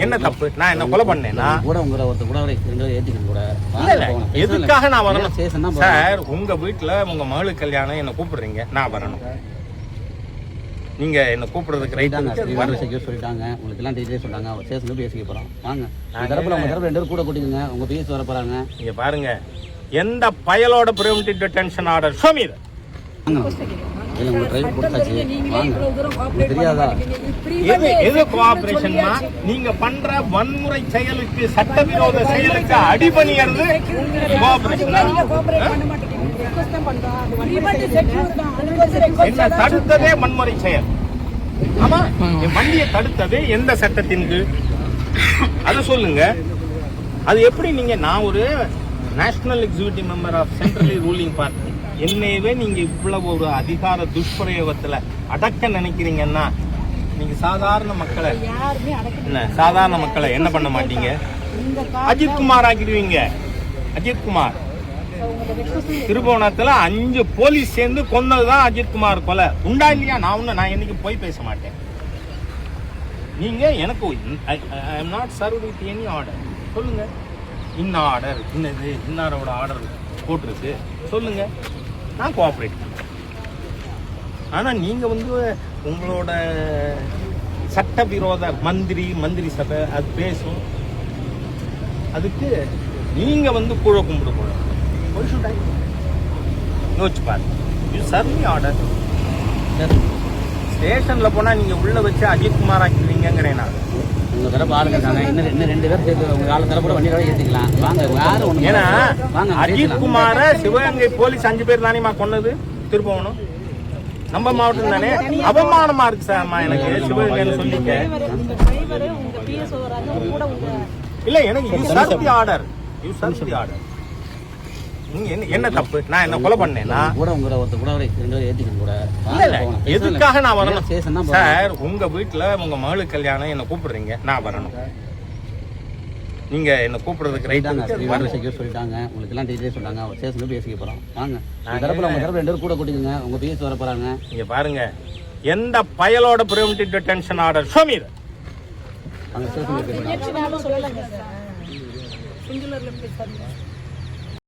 என்ன தப்பு? நான் என்ன கொலை பண்ணேன்னா கூட உங்களை ஒருத்தர் கூட ஏற்றிக்கணும் கூட. எதுக்காக நான் வரணும் சார்? உங்க வீட்டுல உங்க மகளுக்கு கல்யாணம், என்ன கூப்பிடுறீங்க, நான் வரணும். நீங்க என்ன கூப்பிடுறதுக்கு ரைட்டாங்க. செக்யூர் சொல்லிட்டாங்க, உங்களுக்கு எல்லாம் டீட்டெயில் சொன்னாங்க. அவர் ஸ்டேஷன்ல பேசிக்க போறோம். வாங்க தரப்புல உங்க தரப்பு 2 பேர் கூட கூட்டிக்கங்க. உங்க பிஎஸ் வர போறாங்க. நீங்க பாருங்க, எந்த பயலோட பிரிவென்டிவ் டிடென்ஷன் ஆர்டர் ஷோமீர் உங்க டிரைவர் கொடுத்தாச்சு. வாங்க தெரியாதா? எது கோஆபரேஷன்னா? நீங்க பண்ற வன்முறை செயலுக்கு, சட்டவிரோத செயலுக்கு அடிபணியறது கோஆபரேஷன். என்ன தடுத்ததே வன்முறை செயல். ஆமா, என் வண்டியை தடுத்ததே எந்த சட்டத்தின் கீழ்? அத சொல்லுங்க. அது எப்படி நீங்க, நான் ஒரு national executive member of centrally ruling party, என்னையவே நீங்க இவ்வளவு ஒரு அதிகார துஷ்பிரயோகத்துல அடக்க நினைக்கிறீங்கன்னா, நீங்க சாதாரண மக்களை என்ன பண்ண மாட்டீங்க? அஜித்குமார் ஆக்கிடுவீங்க. அஜித்குமார் திருபுவனத்துல 5 போலீஸ் சேர்ந்து கொன்னதுதான் அஜித்குமார் கொலை. உண்டா இல்லையா? நான் என்னைக்கு போய் பேச மாட்டேன். நீங்க எனக்கு I am not served with any order. சொல்லுங்க, இன்ன ஆர்டர், இன்னது இன்னாரோட ஆர்டர் போட்டிருக்கு சொல்லுங்க, நான் கோஆப்ரேட் பண்ணுறேன். ஆனால் நீங்கள் உங்களோட சட்டவிரோத மந்திரி சபை அது பேசும். அதுக்கு நீங்கள் கூட கும்பிட போகணும். யோசிச்சு பாருங்க. You serve me order. ஸ்டேஷனில் போனால் நீங்கள் உள்ளே வச்சு அஜித்குமார் ஆக்கிடுவீங்கிறேன். நான் உங்க தரப்பு ஆளுங்க இருக்காங்க. இன்னும் 2 பேர் சேர்த்து உங்க ஆளு தரப்போட வண்டியோட ஏற்றிக்கலாம். வாங்க யாரும் ஒன்று. ஏன்னா அஜித்குமார சிவகங்கை போலீஸ் 5 பேர் தானேமா கொன்னது திருப்பவனும் நம்ம மாவட்டம் தானே. அவமானமா இருக்கு சார் எனக்கு சிவகங்கைன்னு சொல்லிக்க. இல்ல, எனக்கு யூ சர்வ் தி ஆர்டர். நீங்க என்ன தப்பு? நான் என்ன கொலை பண்ணேன்னா கூட உங்களை ஒருத்தர் கூட ஏற்றிக்கணும் கூட. இல்ல, எதுக்காக நான் வரணும் சார்? உங்க வீட்டுல உங்க மகளுக்கு கல்யாணம், என்ன கூப்பிடுறீங்க, நான் வரணும். நீங்க என்ன கூப்பிடுறதுக்கு ரைட்டாங்க. செக்யூர் சொல்லிட்டாங்க, உங்களுக்கு எல்லாம் டீட்டெயில் சொன்னாங்க. அவர் ஸ்டேஷன்ல பேசிக்க போறோம். வாங்க தரப்புல உங்க தரப்பு 2 பேர் கூட கூட்டிக்கங்க. உங்க பிஎஸ் வர போறாங்க. நீங்க பாருங்க, எந்த பயலோட பிரிவென்டிவ் டிடென்ஷன் ஆர்டர் ஷோமீர் அங்க ஸ்டேஷன்ல பேசுறாங்க.